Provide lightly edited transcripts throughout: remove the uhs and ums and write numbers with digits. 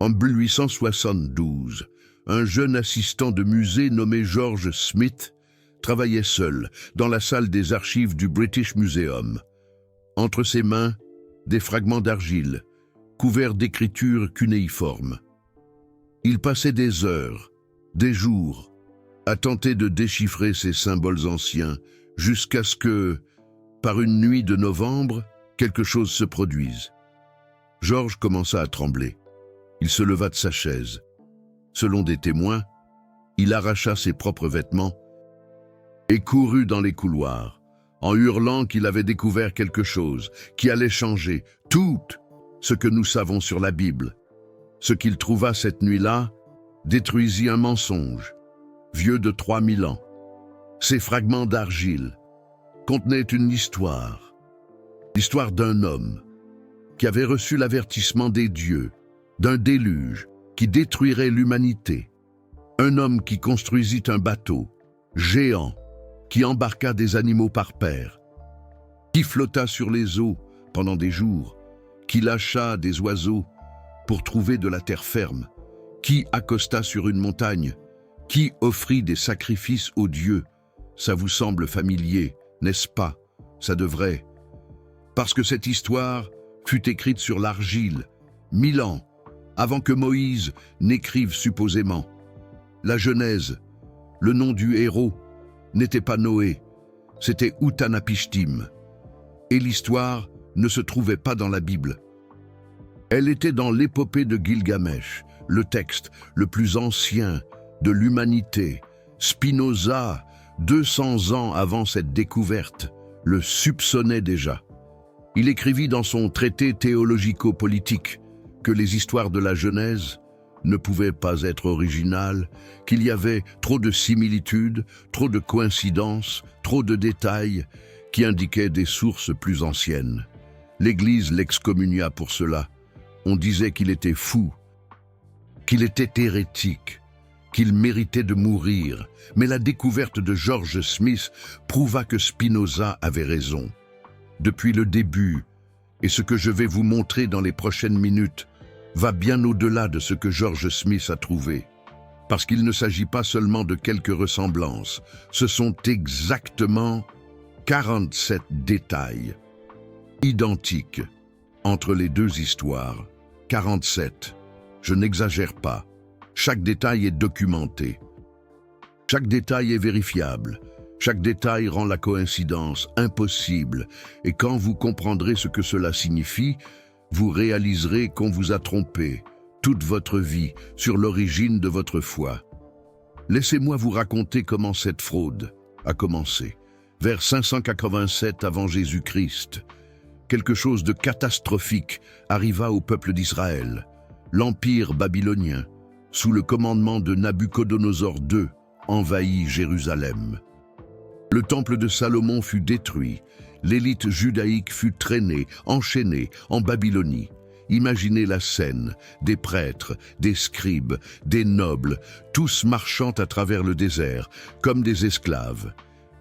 En 1872, un jeune assistant de musée nommé George Smith travaillait seul dans la salle des archives du British Museum. Entre ses mains, des fragments d'argile, couverts d'écritures cunéiformes. Il passait des heures, des jours, à tenter de déchiffrer ces symboles anciens, jusqu'à ce que, par une nuit de novembre, quelque chose se produise. George commença à trembler. Il se leva de sa chaise. Selon des témoins, il arracha ses propres vêtements et courut dans les couloirs, en hurlant qu'il avait découvert quelque chose qui allait changer tout ce que nous savons sur la Bible. Ce qu'il trouva cette nuit-là détruisit un mensonge, vieux de 3000 ans. Ces fragments d'argile contenaient une histoire, l'histoire d'un homme qui avait reçu l'avertissement des dieux, d'un déluge qui détruirait l'humanité. Un homme qui construisit un bateau géant qui embarqua des animaux par paire, qui flotta sur les eaux pendant des jours, qui lâcha des oiseaux pour trouver de la terre ferme, qui accosta sur une montagne, qui offrit des sacrifices aux dieux. Ça vous semble familier, n'est-ce pas? Ça devrait. Parce que cette histoire fut écrite sur l'argile, 1000 ans avant que Moïse n'écrive supposément. La Genèse, le nom du héros, n'était pas Noé, c'était Utanapishtim. Et l'histoire ne se trouvait pas dans la Bible. Elle était dans l'épopée de Gilgamesh, le texte le plus ancien de l'humanité. Spinoza, 200 ans avant cette découverte, le soupçonnait déjà. Il écrivit dans son traité théologico-politique que les histoires de la Genèse ne pouvaient pas être originales, qu'il y avait trop de similitudes, trop de coïncidences, trop de détails qui indiquaient des sources plus anciennes. L'Église l'excommunia pour cela. On disait qu'il était fou, qu'il était hérétique, qu'il méritait de mourir. Mais la découverte de George Smith prouva que Spinoza avait raison. Depuis le début, et ce que je vais vous montrer dans les prochaines minutes, va bien au-delà de ce que George Smith a trouvé. Parce qu'il ne s'agit pas seulement de quelques ressemblances, ce sont exactement 47 détails identiques entre les deux histoires. 47. Je n'exagère pas. Chaque détail est documenté. Chaque détail est vérifiable. Chaque détail rend la coïncidence impossible. Et quand vous comprendrez ce que cela signifie, vous réaliserez qu'on vous a trompé toute votre vie sur l'origine de votre foi. Laissez-moi vous raconter comment cette fraude a commencé. Vers 587 avant Jésus-Christ, quelque chose de catastrophique arriva au peuple d'Israël. L'Empire babylonien, sous le commandement de Nabuchodonosor II, envahit Jérusalem. Le temple de Salomon fut détruit. L'élite judaïque fut traînée, enchaînée en Babylonie. Imaginez la scène, des prêtres, des scribes, des nobles, tous marchant à travers le désert, comme des esclaves.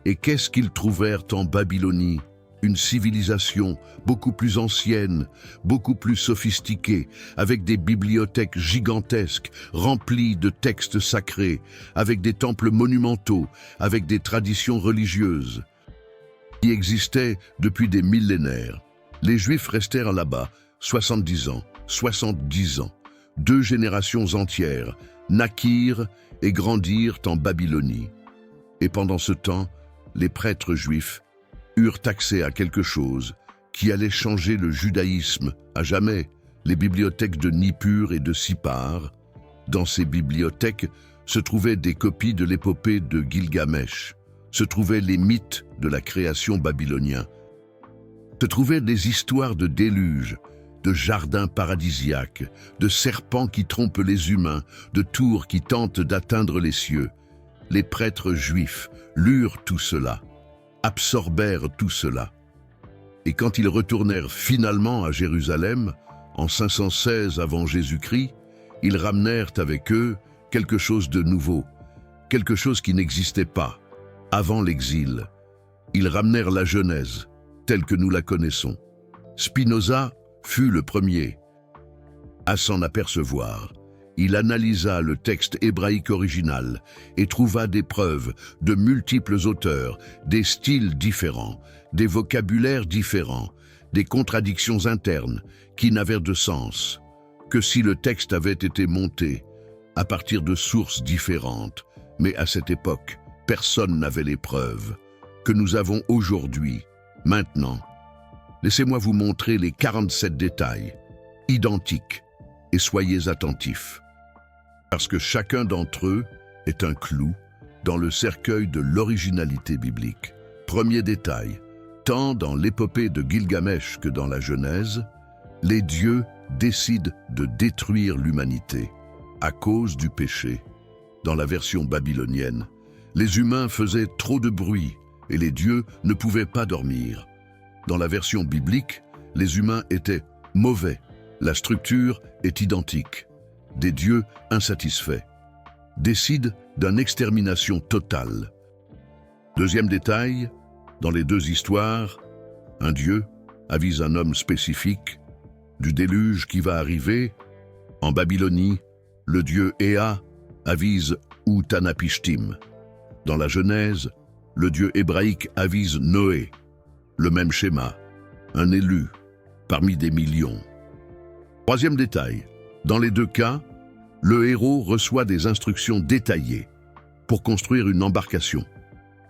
Et qu'est-ce qu'ils trouvèrent en Babylonie? Une civilisation beaucoup plus ancienne, beaucoup plus sophistiquée, avec des bibliothèques gigantesques, remplies de textes sacrés, avec des temples monumentaux, avec des traditions religieuses qui existaient depuis des millénaires. Les Juifs restèrent là-bas 70 ans, 70 ans. 2 générations entières naquirent et grandirent en Babylonie. Et pendant ce temps, les prêtres juifs eurent accès à quelque chose qui allait changer le judaïsme à jamais, les bibliothèques de Nippur et de Sippar. Dans ces bibliothèques se trouvaient des copies de l'épopée de Gilgamesh, se trouvaient les mythes de la création babylonien, se trouvaient des histoires de déluge, de jardins paradisiaques, de serpents qui trompent les humains, de tours qui tentent d'atteindre les cieux. Les prêtres juifs lurent tout cela, absorbèrent tout cela. Et quand ils retournèrent finalement à Jérusalem, en 516 avant Jésus-Christ, ils ramenèrent avec eux quelque chose de nouveau, quelque chose qui n'existait pas avant l'exil. Ils ramenèrent la Genèse, telle que nous la connaissons. Spinoza fut le premier À s'en apercevoir, il analysa le texte hébraïque original et trouva des preuves de multiples auteurs, des styles différents, des vocabulaires différents, des contradictions internes qui n'avaient de sens que si le texte avait été monté à partir de sources différentes. Mais à cette époque, personne n'avait les preuves que nous avons aujourd'hui. Maintenant, laissez-moi vous montrer les 47 détails, identiques, et soyez attentifs. Parce que chacun d'entre eux est un clou dans le cercueil de l'originalité biblique. Premier détail, tant dans l'épopée de Gilgamesh que dans la Genèse, les dieux décident de détruire l'humanité à cause du péché. Dans la version babylonienne, les humains faisaient trop de bruit et les dieux ne pouvaient pas dormir. Dans la version biblique, les humains étaient mauvais. La structure est identique. Des dieux insatisfaits décident d'une extermination totale. Deuxième détail, dans les deux histoires, un dieu avise un homme spécifique du déluge qui va arriver. En Babylonie, le dieu Ea avise Utanapishtim. Dans la Genèse, le dieu hébraïque avise Noé. Le même schéma, un élu parmi des millions. Troisième détail, dans les deux cas, le héros reçoit des instructions détaillées pour construire une embarcation.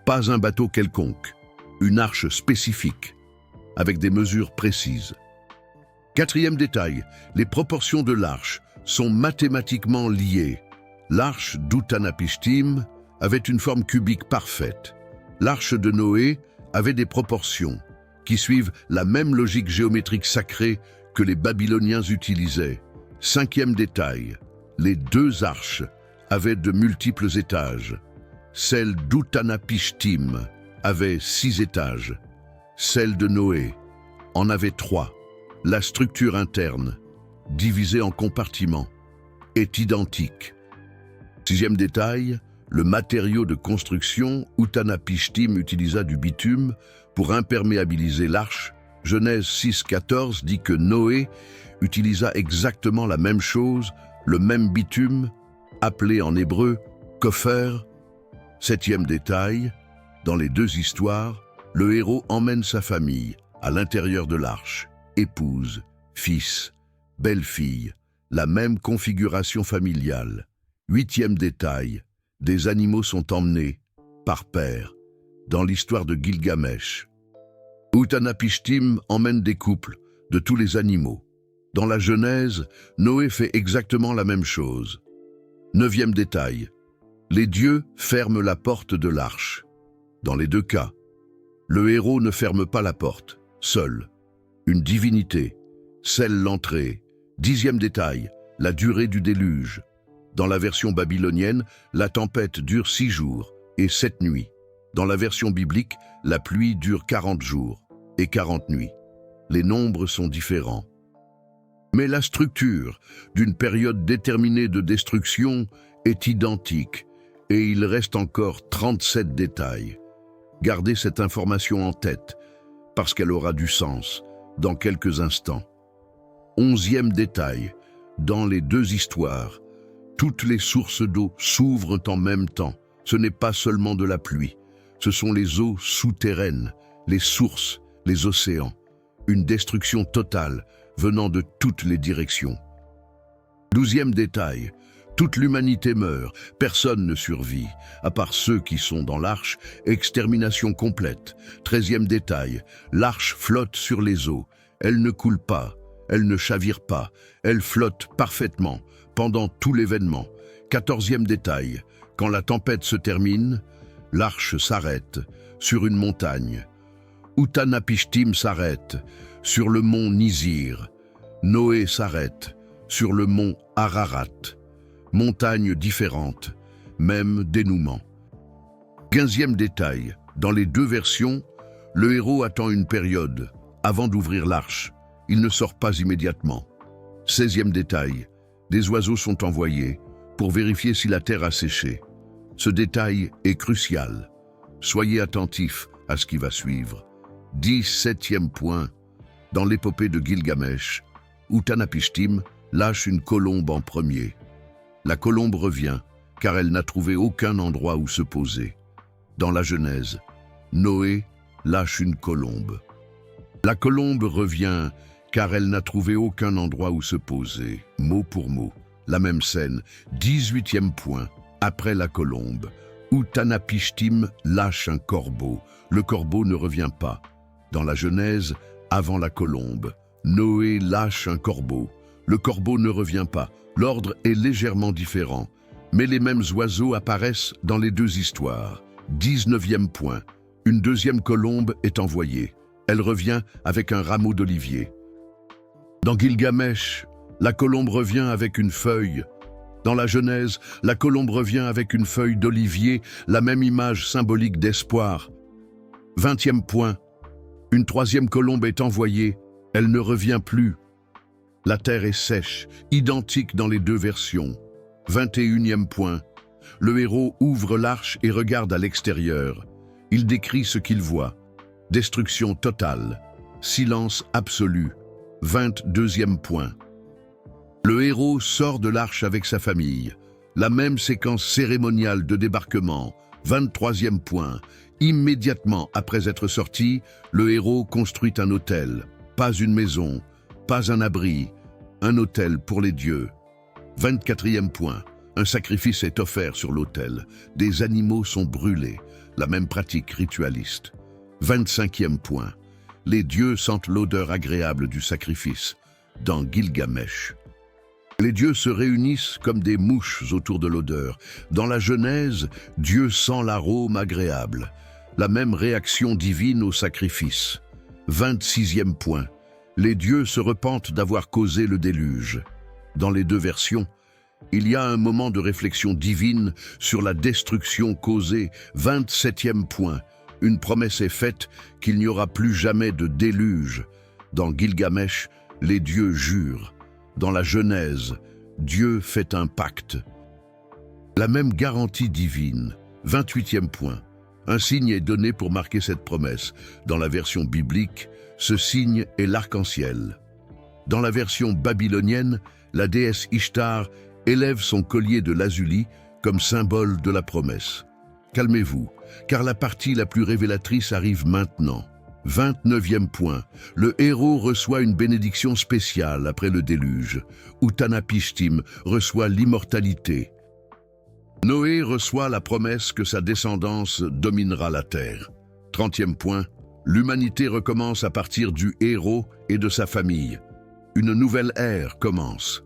Pas un bateau quelconque, une arche spécifique, avec des mesures précises. Quatrième détail, les proportions de l'arche sont mathématiquement liées. L'arche d'Utanapishtim avait une forme cubique parfaite. L'arche de Noé avait des proportions qui suivent la même logique géométrique sacrée que les Babyloniens utilisaient. Cinquième détail, les deux arches avaient de multiples étages. Celle d'Utanapishtim avait 6 étages. Celle de Noé en avait 3. La structure interne, divisée en compartiments, est identique. Sixième détail, le matériau de construction, Utanapishtim utilisa du bitume pour imperméabiliser l'arche. Genèse 6,14 dit que Noé utilisa exactement la même chose, le même bitume, appelé en hébreu Kopher. Septième détail, dans les deux histoires, le héros emmène sa famille à l'intérieur de l'arche, épouse, fils, belle-fille, la même configuration familiale. Huitième détail, des animaux sont emmenés, par paire, dans l'histoire de Gilgamesh. Utanapishtim emmène des couples de tous les animaux. Dans la Genèse, Noé fait exactement la même chose. Neuvième détail, les dieux ferment la porte de l'arche. Dans les deux cas, le héros ne ferme pas la porte, seul. Une divinité scelle l'entrée. Dixième détail, la durée du déluge. Dans la version babylonienne, la tempête dure 6 jours et 7 nuits. Dans la version biblique, la pluie dure 40 jours et 40 nuits. Les nombres sont différents. Mais la structure d'une période déterminée de destruction est identique et il reste encore 37 détails. Gardez cette information en tête parce qu'elle aura du sens dans quelques instants. 11e détail, dans les deux histoires, toutes les sources d'eau s'ouvrent en même temps. Ce n'est pas seulement de la pluie, ce sont les eaux souterraines, les sources, les océans. Une destruction totale venant de toutes les directions. 12e détail, toute l'humanité meurt, personne ne survit, à part ceux qui sont dans l'arche, extermination complète. 13e détail, l'arche flotte sur les eaux, elle ne coule pas, elle ne chavire pas, elle flotte parfaitement pendant tout l'événement. 14e détail, quand la tempête se termine, l'arche s'arrête sur une montagne. Utanapishtim s'arrête sur le mont Nizir. Noé s'arrête sur le mont Ararat. Montagnes différentes, même dénouement. 15e détail, dans les deux versions, le héros attend une période avant d'ouvrir l'arche. Il ne sort pas immédiatement. 16e détail, des oiseaux sont envoyés pour vérifier si la terre a séché. Ce détail est crucial. Soyez attentifs à ce qui va suivre. 17e point, dans l'épopée de Gilgamesh, Utanapishtim lâche une colombe en premier. La colombe revient, car elle n'a trouvé aucun endroit où se poser. Dans la Genèse, Noé lâche une colombe. La colombe revient, car elle n'a trouvé aucun endroit où se poser. Mot pour mot, la même scène, 18e point, après la colombe. Utanapishtim lâche un corbeau. Le corbeau ne revient pas. Dans la Genèse, avant la colombe, Noé lâche un corbeau. Le corbeau ne revient pas. L'ordre est légèrement différent, mais les mêmes oiseaux apparaissent dans les deux histoires. 19e point. Une deuxième colombe est envoyée. Elle revient avec un rameau d'olivier. Dans Gilgamesh, la colombe revient avec une feuille. Dans la Genèse, la colombe revient avec une feuille d'olivier, la même image symbolique d'espoir. 20e point. Une troisième colombe est envoyée. Elle ne revient plus. La terre est sèche, identique dans les deux versions. 21e point. Le héros ouvre l'arche et regarde à l'extérieur. Il décrit ce qu'il voit. Destruction totale. Silence absolu. 22e point. Le héros sort de l'arche avec sa famille. La même séquence cérémoniale de débarquement. 23e point. Immédiatement après être sorti, le héros construit un autel. Pas une maison, pas un abri, un autel pour les dieux. 24e point. Un sacrifice est offert sur l'autel. Des animaux sont brûlés. La même pratique ritualiste. 25e point. Les dieux sentent l'odeur agréable du sacrifice. Dans Gilgamesh, les dieux se réunissent comme des mouches autour de l'odeur. Dans la Genèse, Dieu sent l'arôme agréable. La même réaction divine au sacrifice. 26e point. Les dieux se repentent d'avoir causé le déluge. Dans les deux versions, il y a un moment de réflexion divine sur la destruction causée. 27e point. Une promesse est faite qu'il n'y aura plus jamais de déluge. Dans Gilgamesh, les dieux jurent. Dans la Genèse, Dieu fait un pacte. La même garantie divine. 28e point. Un signe est donné pour marquer cette promesse. Dans la version biblique, ce signe est l'arc-en-ciel. Dans la version babylonienne, la déesse Ishtar élève son collier de lazuli comme symbole de la promesse. Calmez-vous, car la partie la plus révélatrice arrive maintenant. 29e point. Le héros reçoit une bénédiction spéciale après le déluge. Utanapishtim reçoit l'immortalité. Noé reçoit la promesse que sa descendance dominera la terre. 30e point. L'humanité recommence à partir du héros et de sa famille. Une nouvelle ère commence.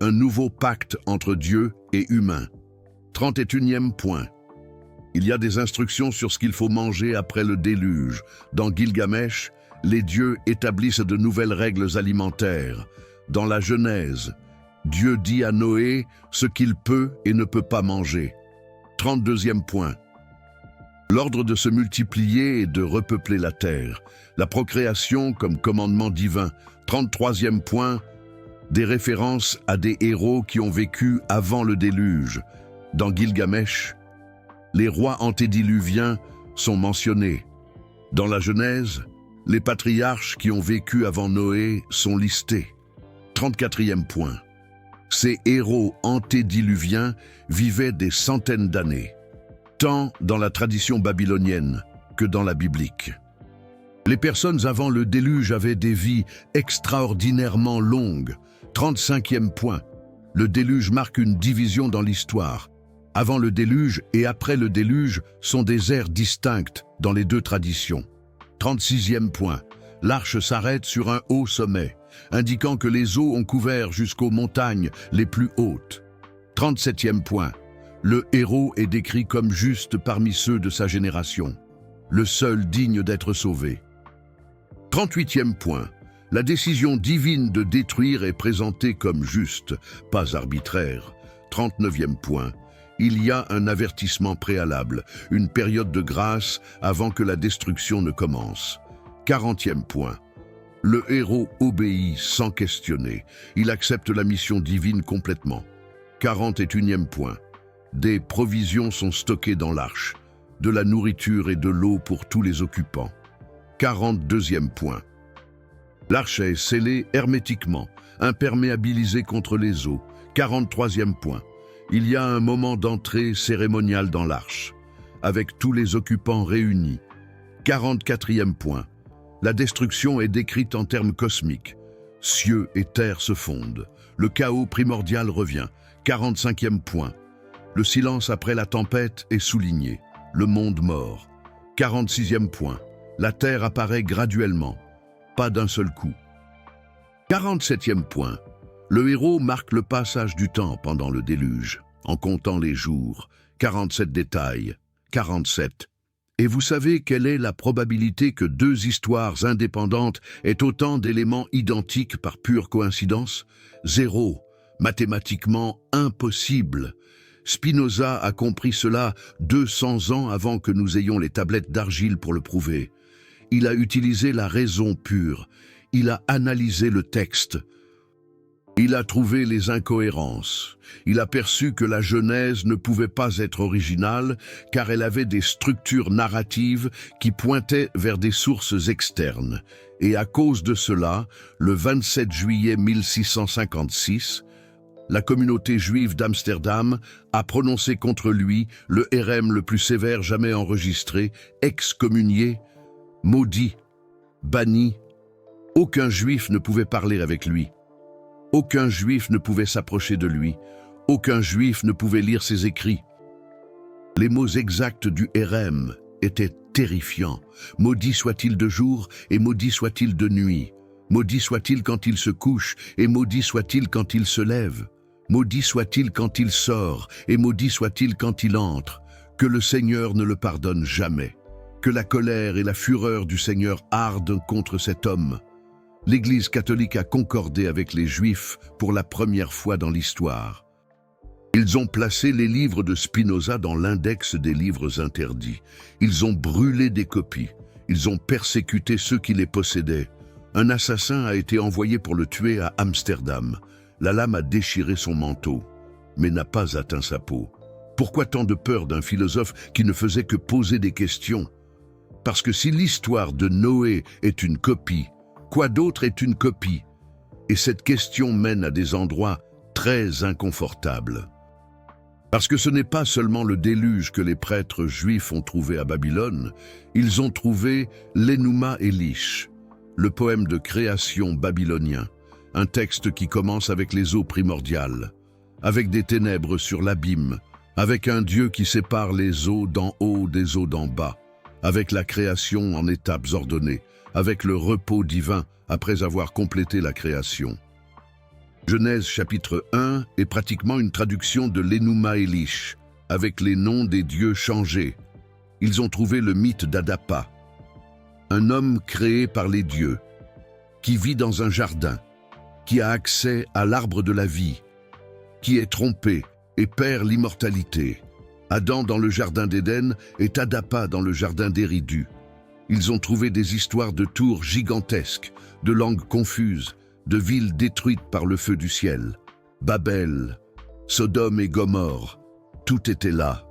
Un nouveau pacte entre Dieu et humain. 31e point. Il y a des instructions sur ce qu'il faut manger après le déluge. Dans Gilgamesh, les dieux établissent de nouvelles règles alimentaires. Dans la Genèse, Dieu dit à Noé ce qu'il peut et ne peut pas manger. 32e point. L'ordre de se multiplier et de repeupler la terre. La procréation comme commandement divin. 33e point. Des références à des héros qui ont vécu avant le déluge. Dans Gilgamesh, les rois antédiluviens sont mentionnés. Dans la Genèse, les patriarches qui ont vécu avant Noé sont listés. 34e point. Ces héros antédiluviens vivaient des centaines d'années, tant dans la tradition babylonienne que dans la biblique. Les personnes avant le déluge avaient des vies extraordinairement longues. 35e point. Le déluge marque une division dans l'histoire. Avant le déluge et après le déluge sont des ères distinctes dans les deux traditions. 36e point. L'arche s'arrête sur un haut sommet, indiquant que les eaux ont couvert jusqu'aux montagnes les plus hautes. 37e point. Le héros est décrit comme juste parmi ceux de sa génération, le seul digne d'être sauvé. 38e point. La décision divine de détruire est présentée comme juste, pas arbitraire. 39e point. Il y a un avertissement préalable, une période de grâce avant que la destruction ne commence. 40e point. Le héros obéit sans questionner. Il accepte la mission divine complètement. 41e point. Des provisions sont stockées dans l'arche, de la nourriture et de l'eau pour tous les occupants. 42e point. L'arche est scellée hermétiquement, imperméabilisé contre les eaux. 43e point. Il y a un moment d'entrée cérémoniale dans l'arche, avec tous les occupants réunis. 44e point. La destruction est décrite en termes cosmiques. Cieux et terre se fondent. Le chaos primordial revient. 45e point. Le silence après la tempête est souligné. Le monde mort. 46e point. La terre apparaît graduellement, pas d'un seul coup. 47e point. Le héros marque le passage du temps pendant le déluge, en comptant les jours. 47 détails. 47. Et vous savez quelle est la probabilité que deux histoires indépendantes aient autant d'éléments identiques par pure coïncidence? 0. Mathématiquement impossible. Spinoza a compris cela 200 ans avant que nous ayons les tablettes d'argile pour le prouver. Il a utilisé la raison pure. Il a analysé le texte. Il a trouvé les incohérences. Il a perçu que la Genèse ne pouvait pas être originale car elle avait des structures narratives qui pointaient vers des sources externes. Et à cause de cela, le 27 juillet 1656, la communauté juive d'Amsterdam a prononcé contre lui le hérem le plus sévère jamais enregistré, excommunié, maudit, banni. Aucun juif ne pouvait parler avec lui. Aucun juif ne pouvait s'approcher de lui. Aucun juif ne pouvait lire ses écrits. Les mots exacts du hérem étaient terrifiants. Maudit soit-il de jour et maudit soit-il de nuit. Maudit soit-il quand il se couche et maudit soit-il quand il se lève. Maudit soit-il quand il sort et maudit soit-il quand il entre. Que le Seigneur ne le pardonne jamais. Que la colère et la fureur du Seigneur ardent contre cet homme. L'Église catholique a concordé avec les Juifs pour la première fois dans l'histoire. Ils ont placé les livres de Spinoza dans l'index des livres interdits. Ils ont brûlé des copies. Ils ont persécuté ceux qui les possédaient. Un assassin a été envoyé pour le tuer à Amsterdam. La lame a déchiré son manteau, mais n'a pas atteint sa peau. Pourquoi tant de peur d'un philosophe qui ne faisait que poser des questions? Parce que si l'histoire de Noé est une copie, quoi d'autre est une copie? Et cette question mène à des endroits très inconfortables. Parce que ce n'est pas seulement le déluge que les prêtres juifs ont trouvé à Babylone, ils ont trouvé l'Enuma Elish, le poème de création babylonien, un texte qui commence avec les eaux primordiales, avec des ténèbres sur l'abîme, avec un Dieu qui sépare les eaux d'en haut des eaux d'en bas, avec la création en étapes ordonnées, avec le repos divin après avoir complété la création. Genèse chapitre 1 est pratiquement une traduction de l'Enuma Elish, avec les noms des dieux changés. Ils ont trouvé le mythe d'Adapa, un homme créé par les dieux, qui vit dans un jardin, qui a accès à l'arbre de la vie, qui est trompé et perd l'immortalité. Adam dans le jardin d'Éden et Adapa dans le jardin d'Éridu. Ils ont trouvé des histoires de tours gigantesques, de langues confuses, de villes détruites par le feu du ciel. Babel, Sodome et Gomorrhe, tout était là.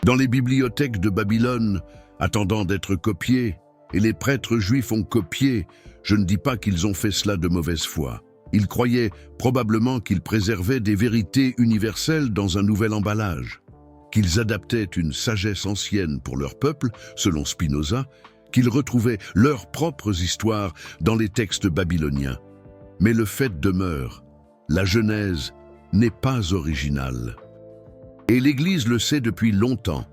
Dans les bibliothèques de Babylone, attendant d'être copiées, et les prêtres juifs ont copié, je ne dis pas qu'ils ont fait cela de mauvaise foi. Ils croyaient probablement qu'ils préservaient des vérités universelles dans un nouvel emballage, qu'ils adaptaient une sagesse ancienne pour leur peuple, selon Spinoza, qu'ils retrouvaient leurs propres histoires dans les textes babyloniens. Mais le fait demeure, la Genèse n'est pas originale. Et l'Église le sait depuis longtemps.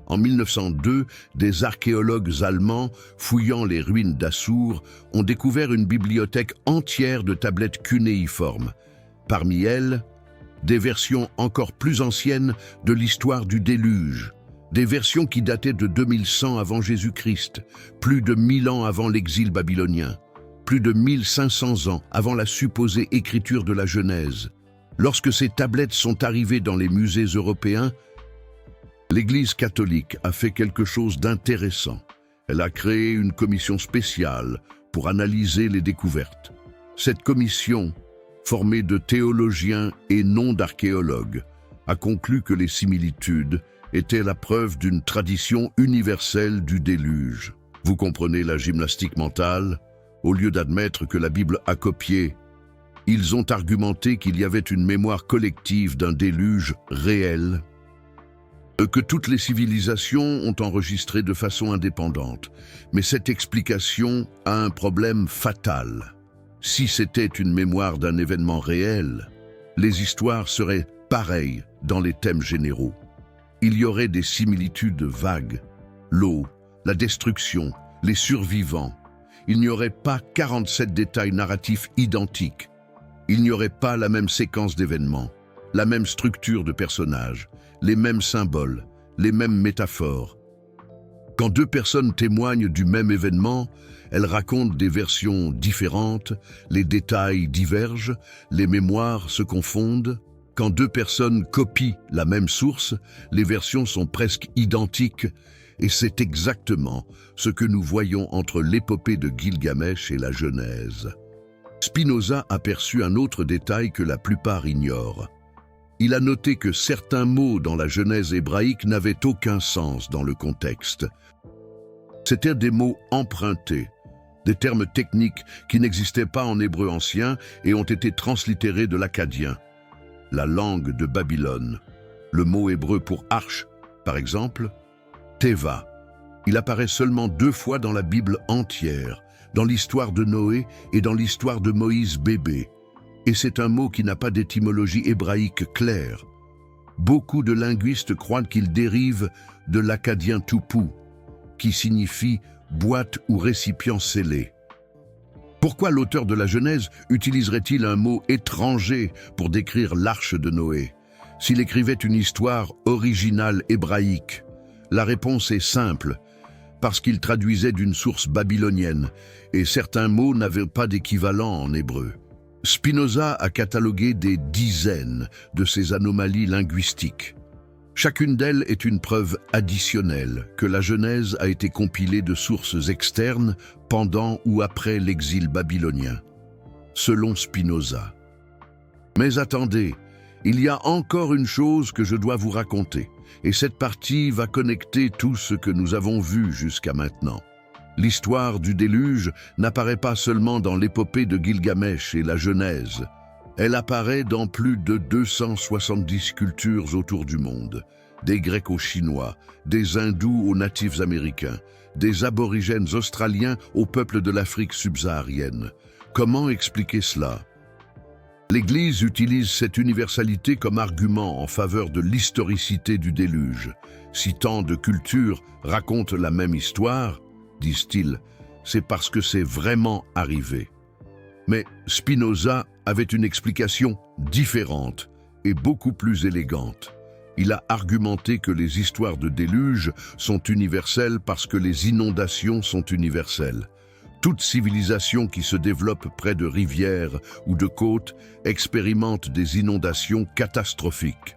En 1902, des archéologues allemands, fouillant les ruines d'Assur, ont découvert une bibliothèque entière de tablettes cunéiformes. Parmi elles, des versions encore plus anciennes de l'histoire du déluge, des versions qui dataient de 2100 avant Jésus-Christ, plus de 1000 ans avant l'exil babylonien, plus de 1500 ans avant la supposée écriture de la Genèse. Lorsque ces tablettes sont arrivées dans les musées européens, l'Église catholique a fait quelque chose d'intéressant. Elle a créé une commission spéciale pour analyser les découvertes. Cette commission, formée de théologiens et non d'archéologues, a conclu que les similitudes étaient la preuve d'une tradition universelle du déluge. Vous comprenez la gymnastique mentale? Au lieu d'admettre que la Bible a copié, Ils ont argumenté qu'il y avait une mémoire collective d'un déluge réel, que toutes les civilisations ont enregistré de façon indépendante. Mais cette explication a un problème fatal. Si c'était une mémoire d'un événement réel, les histoires seraient pareilles dans les thèmes généraux. Il y aurait des similitudes vagues. L'eau, la destruction, les survivants. Il n'y aurait pas 47 détails narratifs identiques. Il n'y aurait pas la même séquence d'événements, la même structure de personnages, les mêmes symboles, les mêmes métaphores. Quand deux personnes témoignent du même événement, elles racontent des versions différentes, les détails divergent, les mémoires se confondent. Quand deux personnes copient la même source, les versions sont presque identiques, et c'est exactement ce que nous voyons entre l'épopée de Gilgamesh et la Genèse. Spinoza a perçu un autre détail que la plupart ignorent. Il a noté que certains mots dans la Genèse hébraïque n'avaient aucun sens dans le contexte. C'étaient des mots empruntés, des termes techniques qui n'existaient pas en hébreu ancien et ont été translittérés de l'akkadien, la langue de Babylone. Le mot hébreu pour arche, par exemple, Teva. Il apparaît seulement 2 fois dans la Bible entière, dans l'histoire de Noé et dans l'histoire de Moïse bébé. Et c'est un mot qui n'a pas d'étymologie hébraïque claire. Beaucoup de linguistes croient qu'il dérive de l'akkadien tupu, qui signifie boîte ou récipient scellé. Pourquoi l'auteur de la Genèse utiliserait-il un mot étranger pour décrire l'arche de Noé, s'il écrivait une histoire originale hébraïque? La réponse est simple, parce qu'il traduisait d'une source babylonienne, et certains mots n'avaient pas d'équivalent en hébreu. Spinoza a catalogué des dizaines de ces anomalies linguistiques. Chacune d'elles est une preuve additionnelle que la Genèse a été compilée de sources externes pendant ou après l'exil babylonien, selon Spinoza. Mais attendez, il y a encore une chose que je dois vous raconter, et cette partie va connecter tout ce que nous avons vu jusqu'à maintenant. L'histoire du déluge n'apparaît pas seulement dans l'épopée de Gilgamesh et la Genèse. Elle apparaît dans plus de 270 cultures autour du monde, des Grecs aux Chinois, des Hindous aux natifs américains, des aborigènes australiens aux peuples de l'Afrique subsaharienne. Comment expliquer cela? L'Église utilise cette universalité comme argument en faveur de l'historicité du déluge. Si tant de cultures racontent la même histoire, disent-ils, c'est parce que c'est vraiment arrivé. Mais Spinoza avait une explication différente et beaucoup plus élégante. Il a argumenté que les histoires de déluge sont universelles parce que les inondations sont universelles. Toute civilisation qui se développe près de rivières ou de côtes expérimente des inondations catastrophiques.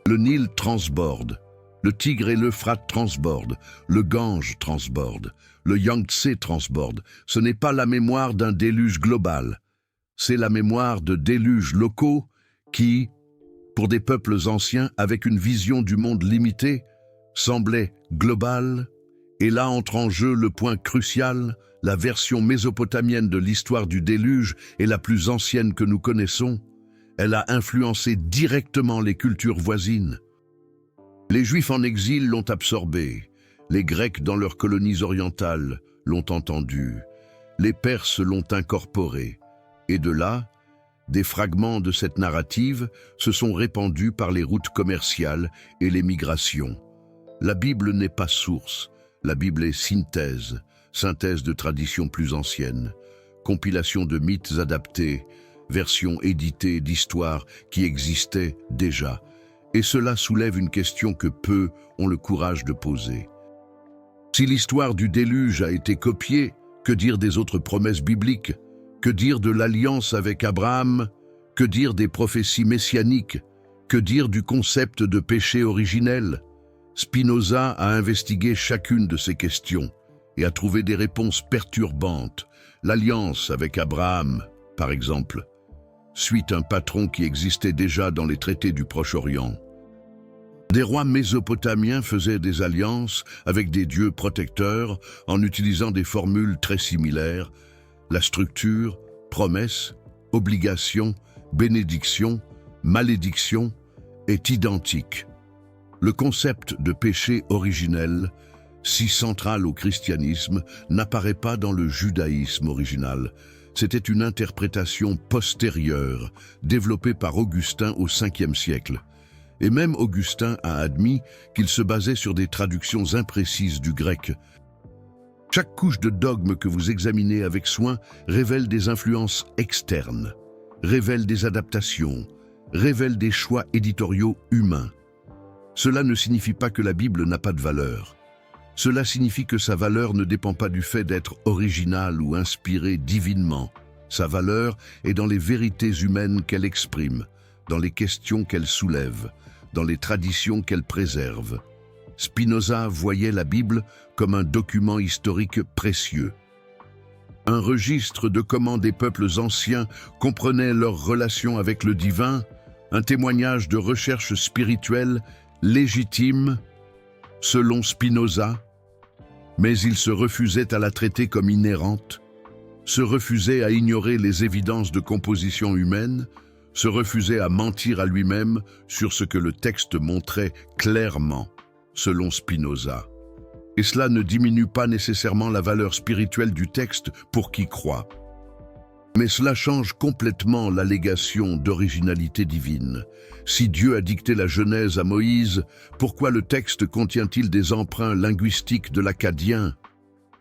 Le Nil transborde, le Tigre et l'Euphrate transbordent, le Gange transborde, le Yangtze transborde. Ce n'est pas la mémoire d'un déluge global, c'est la mémoire de déluges locaux qui, pour des peuples anciens avec une vision du monde limitée, semblaient globales. Et là entre en jeu le point crucial. La version mésopotamienne de l'histoire du déluge est la plus ancienne que nous connaissons. Elle a influencé directement les cultures voisines. Les Juifs en exil l'ont absorbée. Les Grecs dans leurs colonies orientales l'ont entendue. Les Perses l'ont incorporée. Et de là, des fragments de cette narrative se sont répandus par les routes commerciales et les migrations. La Bible n'est pas source, la Bible est synthèse de traditions plus anciennes, compilation de mythes adaptés, versions éditées d'histoires qui existaient déjà. Et cela soulève une question que peu ont le courage de poser. Si l'histoire du déluge a été copiée, que dire des autres promesses bibliques? Que dire de l'alliance avec Abraham? Que dire des prophéties messianiques? Que dire du concept de péché originel? Spinoza a investigué chacune de ces questions et a trouvé des réponses perturbantes. L'alliance avec Abraham, par exemple, suit un patron qui existait déjà dans les traités du Proche-Orient. Des rois mésopotamiens faisaient des alliances avec des dieux protecteurs en utilisant des formules très similaires. La structure, promesse, obligation, bénédiction, malédiction est identique. Le concept de péché originel, si central au christianisme, n'apparaît pas dans le judaïsme original. C'était une interprétation postérieure, développée par Augustin au Ve siècle. Et même Augustin a admis qu'il se basait sur des traductions imprécises du grec. Chaque couche de dogme que vous examinez avec soin révèle des influences externes, révèle des adaptations, révèle des choix éditoriaux humains. Cela ne signifie pas que la Bible n'a pas de valeur. Cela signifie que sa valeur ne dépend pas du fait d'être originale ou inspirée divinement. Sa valeur est dans les vérités humaines qu'elle exprime, dans les questions qu'elle soulève, dans les traditions qu'elle préserve. Spinoza voyait la Bible comme un document historique précieux. Un registre de comment des peuples anciens comprenaient leur relation avec le divin, un témoignage de recherche spirituelle légitime, selon Spinoza, mais il se refusait à la traiter comme inhérente, se refusait à ignorer les évidences de composition humaine, se refusait à mentir à lui-même sur ce que le texte montrait clairement, selon Spinoza. Et cela ne diminue pas nécessairement la valeur spirituelle du texte pour qui croit. Mais cela change complètement l'allégation d'originalité divine. Si Dieu a dicté la Genèse à Moïse, pourquoi le texte contient-il des emprunts linguistiques de l'akkadien?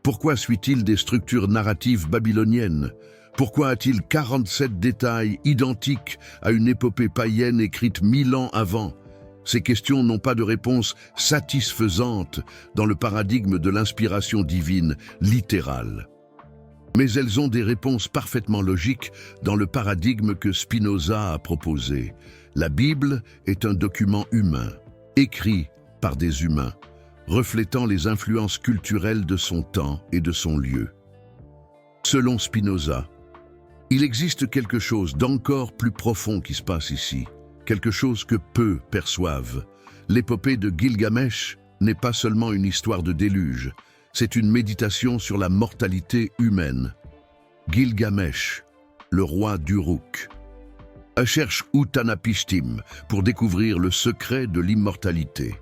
Pourquoi suit-il des structures narratives babyloniennes? Pourquoi a-t-il 47 détails identiques à une épopée païenne écrite 1000 ans avant? Ces questions n'ont pas de réponse satisfaisante dans le paradigme de l'inspiration divine littérale. Mais elles ont des réponses parfaitement logiques dans le paradigme que Spinoza a proposé. La Bible est un document humain, écrit par des humains, reflétant les influences culturelles de son temps et de son lieu. Selon Spinoza, il existe quelque chose d'encore plus profond qui se passe ici, quelque chose que peu perçoivent. L'épopée de Gilgamesh n'est pas seulement une histoire de déluge, c'est une méditation sur la mortalité humaine. Gilgamesh, le roi d'Uruk, cherche Utanapishtim pour découvrir le secret de l'immortalité.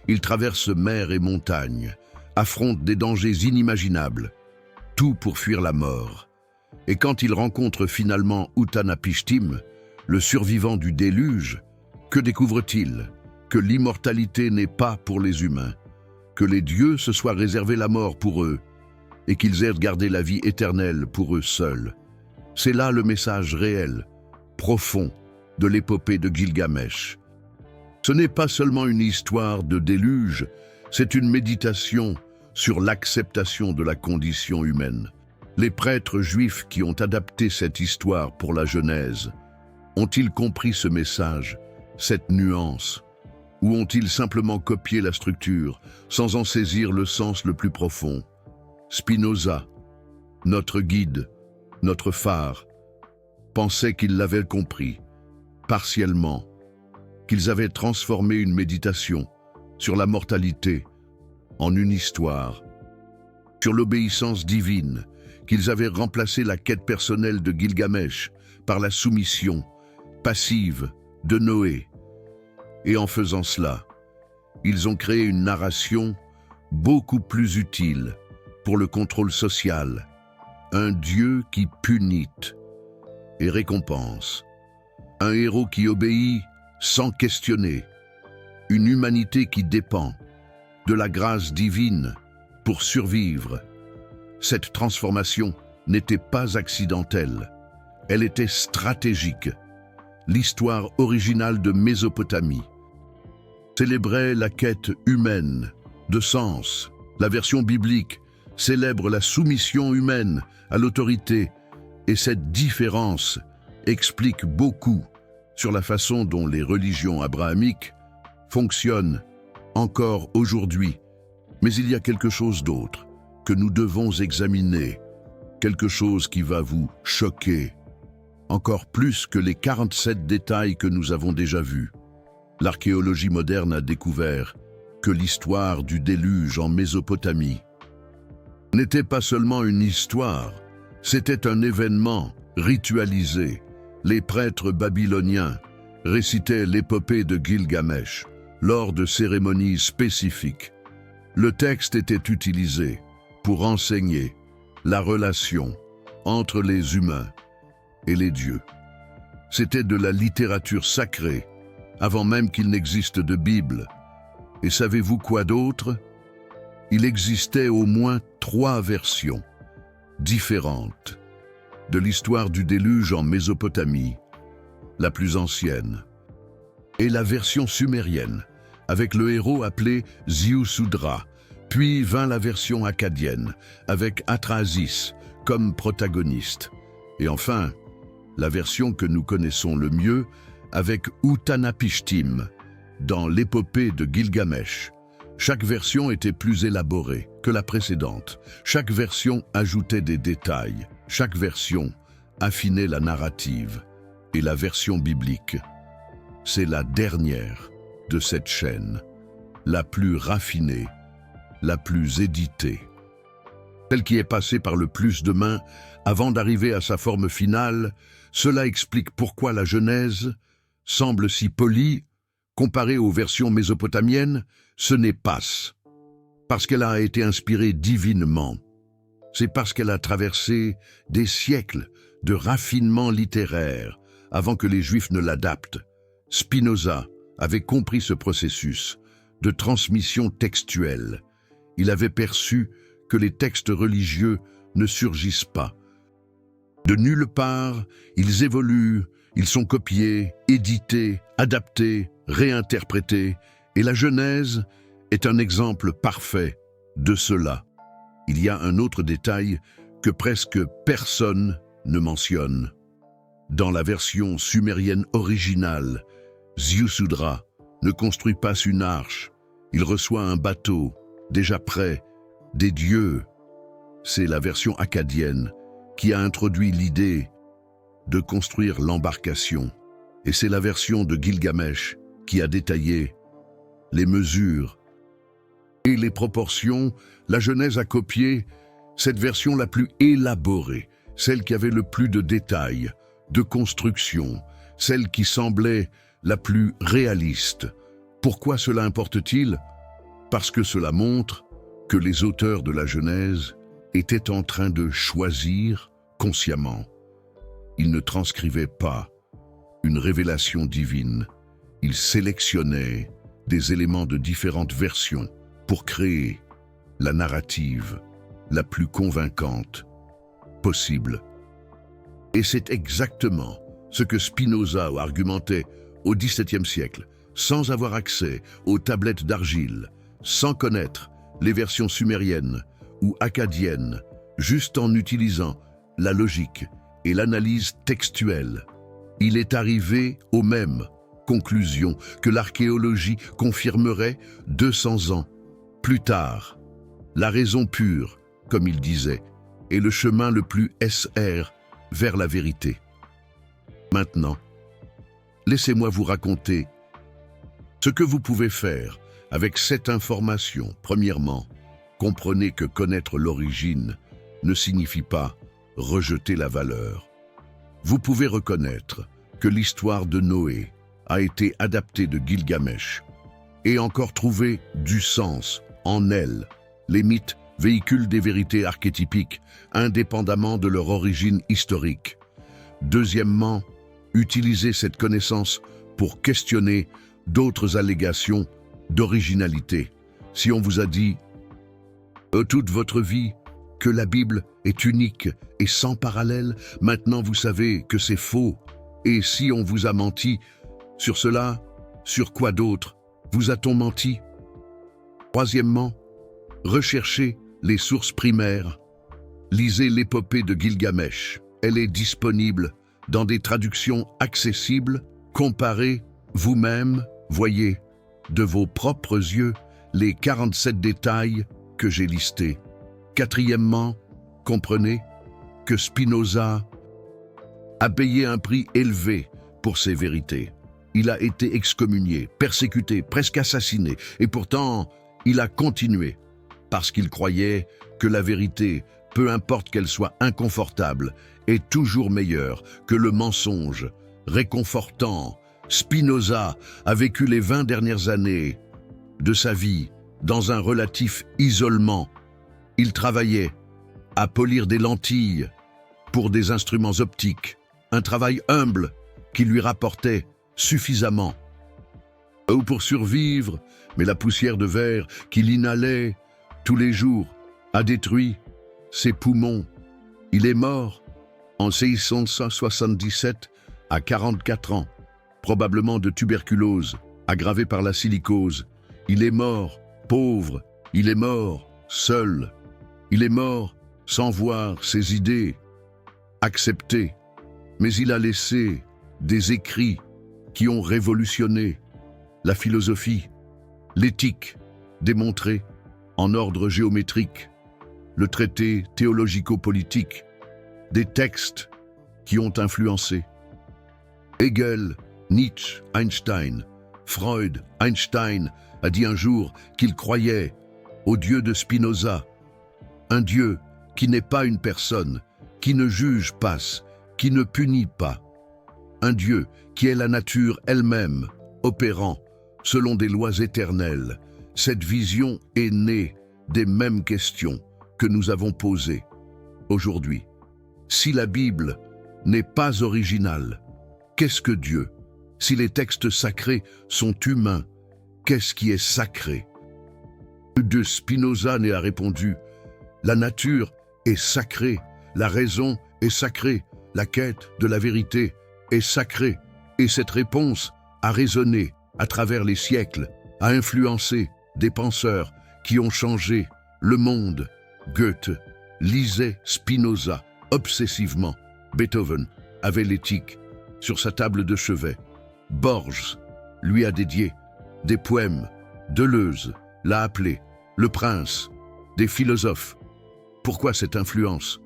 Il traverse mer et montagne, affronte des dangers inimaginables, tout pour fuir la mort. Et quand il rencontre finalement Utanapishtim, le survivant du déluge, que découvre-t-il? Que l'immortalité n'est pas pour les humains, que les dieux se soient réservé la mort pour eux, et qu'ils aient gardé la vie éternelle pour eux seuls. C'est là le message réel, profond, de l'épopée de Gilgamesh. Ce n'est pas seulement une histoire de déluge, c'est une méditation sur l'acceptation de la condition humaine. Les prêtres juifs qui ont adapté cette histoire pour la Genèse, ont-ils compris ce message, cette nuance, ou ont-ils simplement copié la structure, sans en saisir le sens le plus profond? Spinoza, notre guide, notre phare, pensait qu'ils l'avaient compris, partiellement, qu'ils avaient transformé une méditation sur la mortalité en une histoire, sur l'obéissance divine, qu'ils avaient remplacé la quête personnelle de Gilgamesh par la soumission passive de Noé. Et en faisant cela, ils ont créé une narration beaucoup plus utile pour le contrôle social, un Dieu qui punit et récompense, un héros qui obéit sans questionner, une humanité qui dépend de la grâce divine pour survivre. Cette transformation n'était pas accidentelle, elle était stratégique. L'histoire originale de Mésopotamie célébrait la quête humaine de sens. La version biblique célèbre la soumission humaine à l'autorité, et cette différence explique beaucoup sur la façon dont les religions abrahamiques fonctionnent encore aujourd'hui. Mais il y a quelque chose d'autre que nous devons examiner, quelque chose qui va vous choquer, encore plus que les 47 détails que nous avons déjà vus. L'archéologie moderne a découvert que l'histoire du déluge en Mésopotamie n'était pas seulement une histoire, c'était un événement ritualisé, Les prêtres babyloniens récitaient l'épopée de Gilgamesh lors de cérémonies spécifiques. Le texte était utilisé pour enseigner la relation entre les humains et les dieux. C'était de la littérature sacrée, avant même qu'il n'existe de Bible. Et savez-vous quoi d'autre? Il existait au moins 3 versions différentes de l'histoire du déluge en Mésopotamie, la plus ancienne, et la version sumérienne, avec le héros appelé Ziusudra, puis vint la version akkadienne, avec Atrahasis comme protagoniste, et enfin, la version que nous connaissons le mieux, avec Utanapishtim, dans l'épopée de Gilgamesh. Chaque version était plus élaborée que la précédente. Chaque version ajoutait des détails. Chaque version affinait la narrative. Et la version biblique, c'est la dernière de cette chaîne, la plus raffinée, la plus éditée. Celle qui est passée par le plus de mains avant d'arriver à sa forme finale, cela explique pourquoi la Genèse semble si polie. Comparée aux versions mésopotamiennes, ce n'est pas parce qu'elle a été inspirée divinement. C'est parce qu'elle a traversé des siècles de raffinement littéraire avant que les Juifs ne l'adaptent. Spinoza avait compris ce processus de transmission textuelle. Il avait perçu que les textes religieux ne surgissent pas. De nulle part, ils évoluent, ils sont copiés, édités, adaptés, réinterprétés, et la Genèse est un exemple parfait de cela. Il y a un autre détail que presque personne ne mentionne. Dans la version sumérienne originale, Ziusudra ne construit pas une arche, il reçoit un bateau, déjà prêt, des dieux. C'est la version akkadienne qui a introduit l'idée de construire l'embarcation, et c'est la version de Gilgamesh qui a détaillé les mesures et les proportions. La Genèse a copié cette version la plus élaborée, celle qui avait le plus de détails, de construction, celle qui semblait la plus réaliste. Pourquoi cela importe-t-il? Parce que cela montre que les auteurs de la Genèse étaient en train de choisir consciemment. Ils ne transcrivaient pas une révélation divine. Ils sélectionnaient des éléments de différentes versions pour créer la narrative la plus convaincante possible. Et c'est exactement ce que Spinoza argumentait au XVIIe siècle, sans avoir accès aux tablettes d'argile, sans connaître les versions sumériennes ou akkadiennes, juste en utilisant la logique et l'analyse textuelle. Il est arrivé aux mêmes conclusions que l'archéologie confirmerait 200 ans plus tard. La raison pure, comme il disait, est le chemin le plus SR vers la vérité. Maintenant, laissez-moi vous raconter ce que vous pouvez faire avec cette information. Premièrement, comprenez que connaître l'origine ne signifie pas rejeter la valeur. Vous pouvez reconnaître que l'histoire de Noé a été adaptée de Gilgamesh et encore trouver du sens en elle. Les mythes véhiculent des vérités archétypiques indépendamment de leur origine historique. Deuxièmement, utilisez cette connaissance pour questionner d'autres allégations d'originalité. Si on vous a dit toute votre vie que la Bible est unique et sans parallèle, maintenant vous savez que c'est faux. Et si on vous a menti sur cela, sur quoi d'autre vous a-t-on menti? Troisièmement, recherchez les sources primaires. Lisez l'épopée de Gilgamesh. Elle est disponible dans des traductions accessibles. Comparez vous-même, voyez de vos propres yeux les 47 détails que j'ai listés. Quatrièmement, comprenez que Spinoza a payé un prix élevé pour ses vérités. Il a été excommunié, persécuté, presque assassiné, et pourtant, il a continué, parce qu'il croyait que la vérité, peu importe qu'elle soit inconfortable, est toujours meilleur que le mensonge. Réconfortant, Spinoza a vécu les 20 dernières années de sa vie dans un relatif isolement. Il travaillait à polir des lentilles pour des instruments optiques, un travail humble qui lui rapportait suffisamment. Ou pour survivre, mais la poussière de verre qu'il inhalait tous les jours a détruit ses poumons. Il est mort en 1677 à 44 ans, probablement de tuberculose, aggravée par la silicose. Il est mort pauvre, il est mort seul, il est mort sans voir ses idées acceptées, mais il a laissé des écrits qui ont révolutionné la philosophie, l'éthique démontrée en ordre géométrique, le traité théologico-politique, des textes qui ont influencé Hegel, Nietzsche, Einstein. Freud, Einstein a dit un jour qu'il croyait au Dieu de Spinoza, un Dieu qui n'est pas une personne, qui ne juge pas, qui ne punit pas, un Dieu qui est la nature elle-même, opérant selon des lois éternelles. Cette vision est née des mêmes questions que nous avons posées aujourd'hui. Si la Bible n'est pas originale, qu'est-ce que Dieu? Si les textes sacrés sont humains, qu'est-ce qui est sacré? De Spinoza a répondu: la nature est sacrée, la raison est sacrée, la quête de la vérité est sacrée. Et cette réponse a résonné à travers les siècles, a influencé des penseurs qui ont changé le monde. Goethe lisait Spinoza obsessivement. Beethoven avait l'éthique sur sa table de chevet. Borges lui a dédié des poèmes. Deleuze l'a appelé le prince des philosophes. Pourquoi cette influence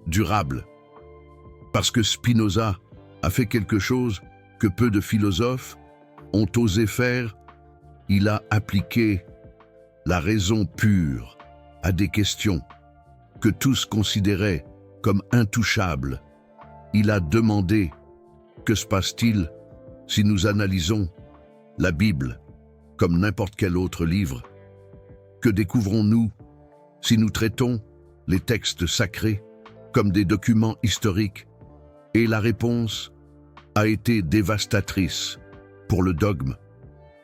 durable? Parce que Spinoza a fait quelque chose que peu de philosophes ont osé faire. Il a appliqué la raison pure à des questions que tous considéraient comme intouchables. Il a demandé: que se passe-t-il si nous analysons la Bible comme n'importe quel autre livre? Que découvrons-nous si nous traitons les textes sacrés comme des documents historiques? Et la réponse a été dévastatrice pour le dogme,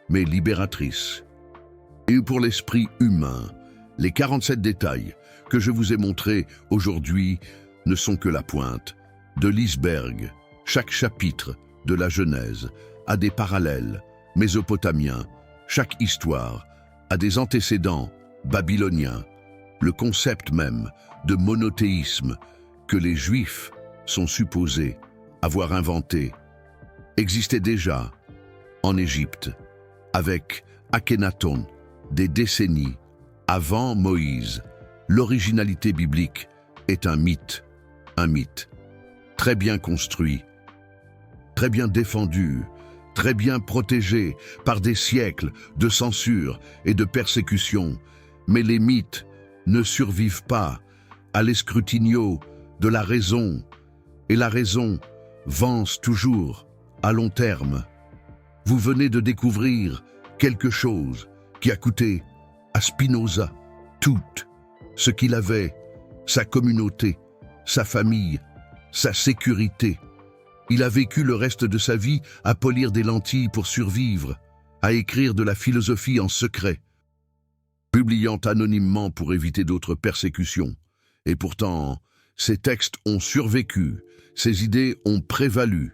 mais libératrice. Et pour l'esprit humain, les 47 détails que je vous ai montrés aujourd'hui ne sont que la pointe de l'iceberg. Chaque chapitre de la Genèse a des parallèles mésopotamiens. Chaque histoire a des antécédents babyloniens. Le concept même de monothéisme que les Juifs sont supposés avoir inventé existait déjà en Égypte avec Akhenaton des décennies avant Moïse. L'originalité biblique est un mythe très bien construit, très bien défendu, très bien protégé par des siècles de censure et de persécution. Mais les mythes ne survivent pas à l'escrutinio de la raison, et la raison vance toujours à long terme. Vous venez de découvrir quelque chose qui a coûté à Spinoza tout ce qu'il avait, sa communauté, sa famille, sa sécurité. Il a vécu le reste de sa vie à polir des lentilles pour survivre, à écrire de la philosophie en secret, publiant anonymement pour éviter d'autres persécutions. Et pourtant, ses textes ont survécu, ses idées ont prévalu.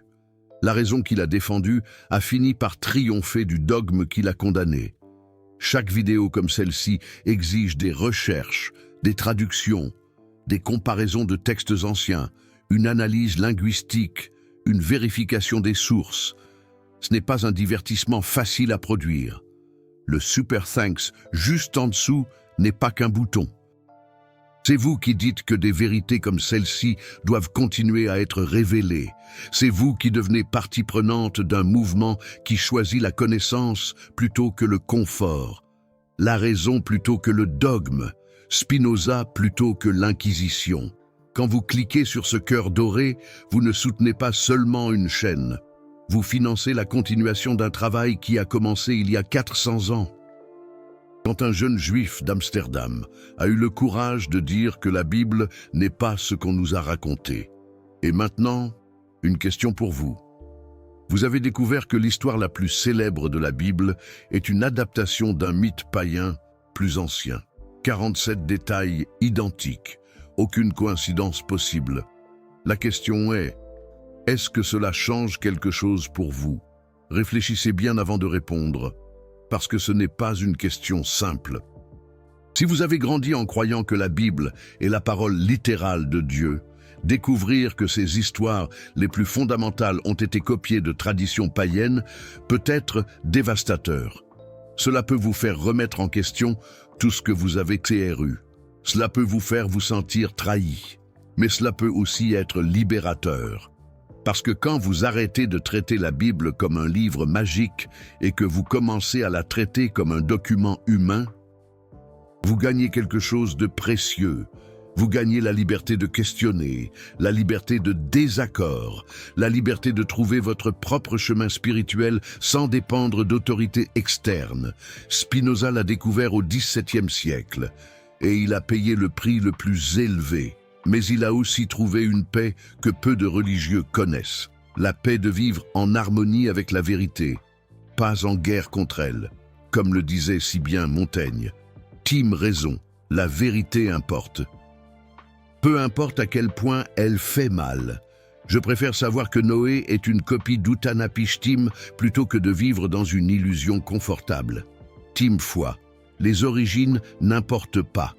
La raison qu'il a défendue a fini par triompher du dogme qu'il a condamné. Chaque vidéo comme celle-ci exige des recherches, des traductions, des comparaisons de textes anciens, une analyse linguistique, une vérification des sources. Ce n'est pas un divertissement facile à produire. Le Super Thanks juste en dessous n'est pas qu'un bouton. C'est vous qui dites que des vérités comme celle-ci doivent continuer à être révélées. C'est vous qui devenez partie prenante d'un mouvement qui choisit la connaissance plutôt que le confort, la raison plutôt que le dogme, Spinoza plutôt que l'Inquisition. Quand vous cliquez sur ce cœur doré, vous ne soutenez pas seulement une chaîne. Vous financez la continuation d'un travail qui a commencé il y a 400 ans. Quand un jeune juif d'Amsterdam a eu le courage de dire que la Bible n'est pas ce qu'on nous a raconté. Et maintenant, une question pour vous. Vous avez découvert que l'histoire la plus célèbre de la Bible est une adaptation d'un mythe païen plus ancien. 47 détails identiques, aucune coïncidence possible. La question est, est-ce que cela change quelque chose pour vous? Réfléchissez bien avant de répondre, parce que ce n'est pas une question simple. Si vous avez grandi en croyant que la Bible est la parole littérale de Dieu, découvrir que ces histoires les plus fondamentales ont été copiées de traditions païennes peut être dévastateur. Cela peut vous faire remettre en question tout ce que vous avez cru. Cela peut vous faire vous sentir trahi, mais cela peut aussi être libérateur. Parce que quand vous arrêtez de traiter la Bible comme un livre magique et que vous commencez à la traiter comme un document humain, vous gagnez quelque chose de précieux. Vous gagnez la liberté de questionner, la liberté de désaccord, la liberté de trouver votre propre chemin spirituel sans dépendre d'autorités externes. Spinoza l'a découvert au XVIIe siècle et il a payé le prix le plus élevé. Mais il a aussi trouvé une paix que peu de religieux connaissent. La paix de vivre en harmonie avec la vérité, pas en guerre contre elle. Comme le disait si bien Montaigne, « Tim raison, la vérité importe. » Peu importe à quel point elle fait mal. Je préfère savoir que Noé est une copie d'Utanapishtim plutôt que de vivre dans une illusion confortable. Tim foi, les origines n'importent pas.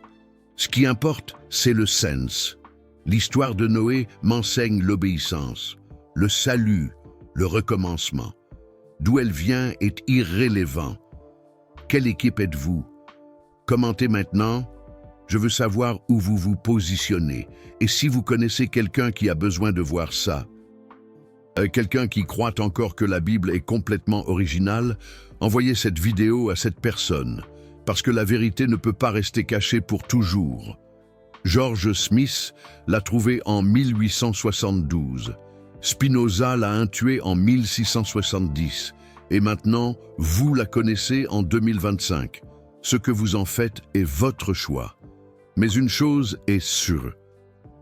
Ce qui importe, c'est le sens. L'histoire de Noé m'enseigne l'obéissance, le salut, le recommencement. D'où elle vient est irrélévant. Quelle équipe êtes-vous? Commentez maintenant. Je veux savoir où vous vous positionnez et si vous connaissez quelqu'un qui a besoin de voir ça. Quelqu'un qui croit encore que la Bible est complètement originale, envoyez cette vidéo à cette personne, parce que la vérité ne peut pas rester cachée pour toujours. George Smith l'a trouvée en 1872. Spinoza l'a intuée en 1670. Et maintenant, vous la connaissez en 2025. Ce que vous en faites est votre choix. Mais une chose est sûre.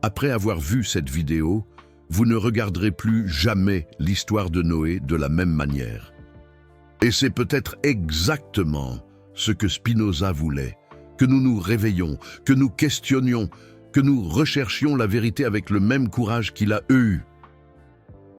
Après avoir vu cette vidéo, vous ne regarderez plus jamais l'histoire de Noé de la même manière. Et c'est peut-être exactement ce que Spinoza voulait, que nous nous réveillions, que nous questionnions, que nous recherchions la vérité avec le même courage qu'il a eu.